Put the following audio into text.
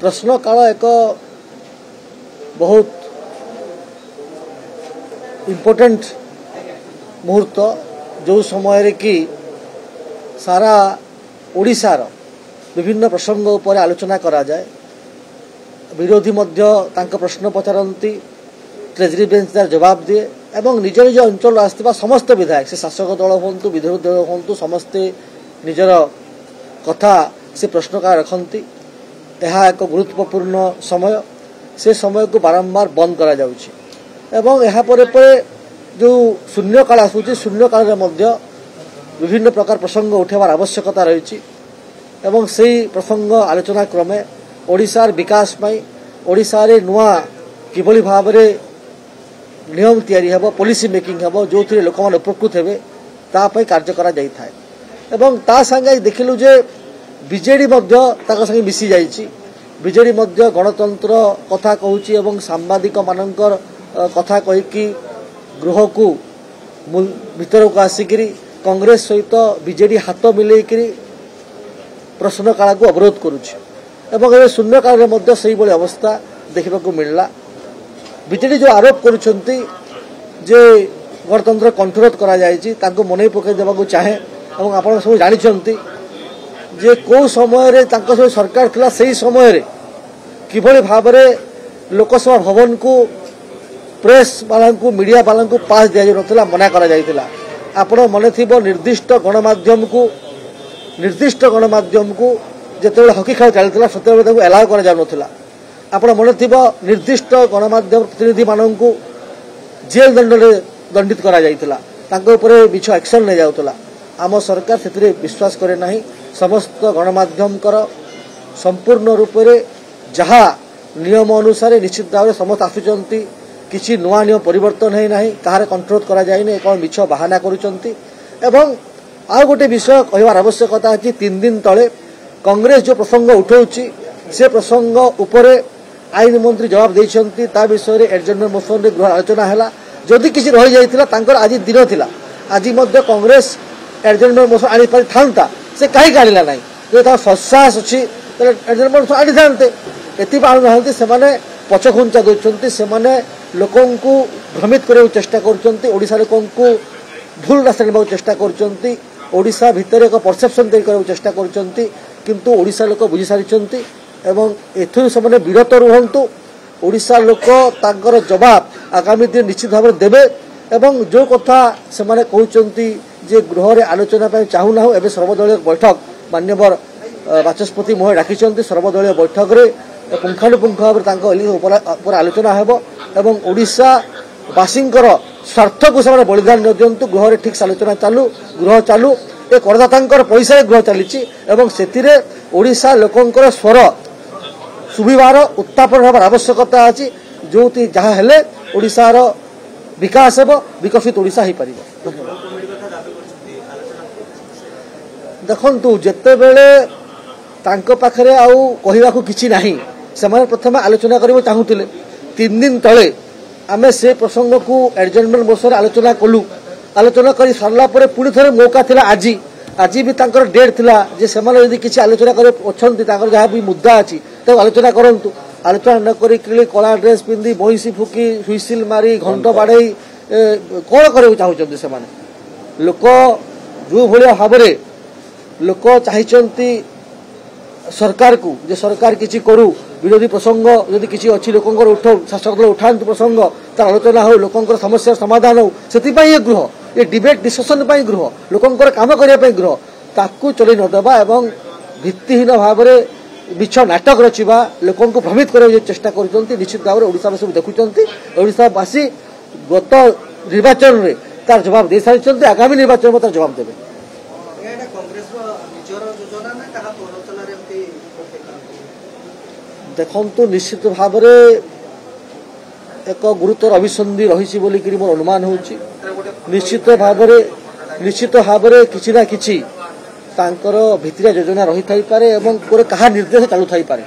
प्रश्न काल एक बहुत इम्पोर्टेंट मुहूर्त जो समय कि सारा ओडिशार विभिन्न प्रसंग उपर आलोचना करा जाए। विरोधी मध्य तांको प्रश्न पचारती, ट्रेजरी बेंच तार जवाब दिए एवं निज निज अंचल आसवा समस्त विधायक से शासक दल हूँ विरोधी दल हूँ समस्ते निजर कथा से प्रश्न काल रखती। यह एक गुरुत्वपूर्ण समय से समय को बारंबार बंद करा जाउछि एवं यहाँ पर जो शून्य काल आसुछि शून्य काल मध्य विभिन्न प्रकार प्रसंग उठार आवश्यकता रही एवं सही प्रसंग आलोचना क्रमे ओडिशार विकास पाई ओडिशार नुआ किभली भाव नियम तैयारी हेबो पॉलिसी मेकिंग हेबो जो थी लोक मैंने उपकृत हेबे तापाई कार्य करा जाई थाए एवं ता संगे देखिलु जे बीजेडी मध्य ताका संगे मिसी जाइछि। बीजेडी मध्य गणतंत्र कथा कहूछि एवं सांबादिक मानकर कथा कहिकी गृह को भीतर को आसिकी कांग्रेस सहित बीजेडी हाथ मिलेकरी प्रश्न काल को अवरोध करुछि एवं ए शून्य काल में से भाई अवस्था देखा मिलला। बीजेडी जो आरोप करुछंती जे गणतंत्र कंठरोध करा जायछि तांको मनै पकई देबाकू चाहे एवं आपण सब जानिछंती जे को समय रे तांको सब सरकार थिला सही समय रे किभली भाबरे लोकसभा भवन को प्रेस वाला को मीडिया वाला को पास दिया नथिला मना करा जायतिला। आपण मने थिबो निर्दिष्ट गणमाध्यम को जेतेबेले हॉकी खेल चलता सेतेबेले ताको एलाउ करा जाउ नथिला। आपण मने थिबो निर्दिष्ट गणमाध्यम प्रतिनिधि मानन को जेल दंडित करा जायतिला ताको ऊपर बिछ एक्शन ले जाउतला। आम सरकार से विश्वास करे नहीं। समस्त गणमाध्यम संपूर्ण रूप से जहा नियम अनुसार निश्चित भाव समस्त आसुचंती किसी नुआ नियम परिवर्तन है नहीं कहार कंट्रोल करा जाए कौन मिछ बाहाना करुचंती। एवं आउ गोटे विषय कहवार आवश्यकता है 3 दिन तले कांग्रेस जो प्रसंग उठाउछि से प्रसंग उपरे आईन मंत्री जवाब देइछंती ता विषय एडजर्नमेंट मोशन रे गृह आलोचना हैला। जदि किसी रही जाइतिला तांकर आज दिन थिला आज मध्य कांग्रेस एडजर्नमेंट मोशन आनी पारि थांता से कहीं आनिला नहीं जो तार ससाहस अछि एडजर्नमेंट मोशन आनी थांते एति आनु नाहंती सेमाने पछखुंचा दोचंती सेमाने लोकों को भ्रमित करने चेष्टा करचंती ओडिसा लोकों को भूल रास्ता नेबा चेष्टा करचंती ओडिसा भितर एक परसेप्शन तैयारी करने चेष्टा करचंती किंतु ओडिसा लोक बुझी सारिचंती एवं एथुरु सेमाने विरत रुहंतु। ओडिसा लोक तांकर जवाब आगामी दिन निश्चित भाव देबे एवं जो कथा सेमाने कहउचंती जे गृह रे आलोचना पे चाहू ना एबे सर्वदलीय बैठक मान्यवर बाचस्पति महोदय डाकिचंती। सर्वदलीय बैठक रे पुंखानुपुंख भाव ऊपर आलोचना हेबो एवं ओडिशा वासींकर स्वार्थ को से बलिदान न दिंतु गृह रे ठीक आलोचना चालू गृह चालू ए करदातांकर पैसा गृह चली एवं सेतिरे ओडिशा लोकंकर स्वर सुविवार उत्थापन होबार आवश्यकता अछि जो जहाँ हेले ओडिशार विकास हेबो विकसित ओडिशा ही परिबो। देखंतु जेते बेले तांको पाखरे आउ कहिबाकू किछि नाही सेमाने प्रथम आलोचना करिबो चाहूतिले 3 दिन तले आमे से प्रसंग को एडजर्नमेंट मोशन आलोचना कलु आलोचना करी सरला परे पुणी थरे मौका थिला आज भी तांकर डेट थिला जे सेमाने यदि किछि आलोचना करे अछंती तांकर जहा भी मुद्दा अछि तो आलोचना करंतु आलोचना न करी किली कला ड्रेस पिंदी बहिसी फुकी हुइसिल मारी घंट बाड़ई कोन करे चाहउचंती सेमाने लोक जो भलिया भाबरे लोक चाहिचंती सरकार को जे सरकार किछि करू विरोधी प्रसंग यदि किछि अछि लोकंकर उठौ शासक दल उठांतु प्रसंग तार आलोचना हो लोकंकर समस्या समाधान हो सेति पई ये गृह ये डिबेट डिस्कशन पई गृह लोकंकर काम करिया पई गृह ताकू चली न देबा एवं भित्तिहीन भाव रे बिछ नाटक रचिबा लोकन को भ्रमित करे चेष्टा करचंती। निश्चित भाव ओडिशा वासी देखुचंती ओडिशा वासी गत निर्वाचन रे तार जवाब दे सारिचंती आगामी निर्वाचन में तार जवाब देबे। देखंतु निश्चित भाव एक गुरुतर अभिसंधि रही बोलिकी मोर अनुमान होउची। निश्चित भाव किछि ना किछि तांकर भित्तिया योजना रही थाई पारे एवं कहा निर्देश चालू थाई पारे।